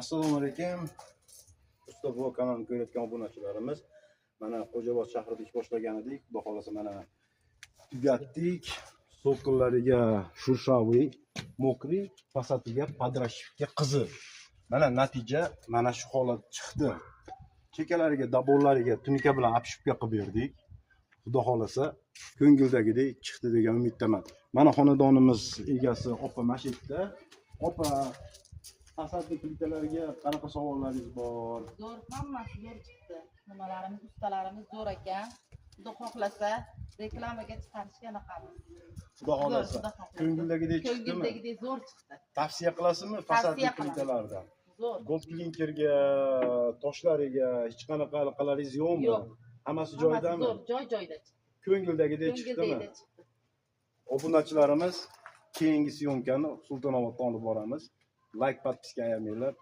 Assalomu alaykum. Usta bu kanalni ko'rayotgan obunachilarimiz. Mana Qo'jobod shahrida ish boshlagan edik. Xudo xolasa mana tugatdik. So'qillariga shurshavoy, mokriy, fasatiga podrashivga qizil. Mana natija mana shu holat chiqdi. Chekalariga, dabollariga tunika bilan apshibga qilib berdik. Xudo xolasa ko'ngildagidek chiqdi degan umiddaman. Mana xonadonimiz egasi opa mashitda. Opa asatli plitalarga qanaqa savollaringiz bor? Zo'r, hammasi zo'r chiqdi. Nimalarimiz, ustalarimiz zo'r ekan. Xudo xohlasa reklamaga chiqarishga naqamiz. Xudo xolasa ko'ngildagidek chiqdimi? Ko'ngildagidek zo'r chiqdi. Tavsiya qilasizmi fasatli plitalardan? Zo'r. Gold klinkerga, toshlariga hech qanaqa aloqalaringiz yo'qmi? Yo'q. Hammasi joyidami? Zo'r, joy-joyida chiqdi. Ko'ngildagidek chiqdimi? Obunachilarimiz keyingi syomkani Sultonoboddan olib boramiz. Like, podpiska ayamanglar.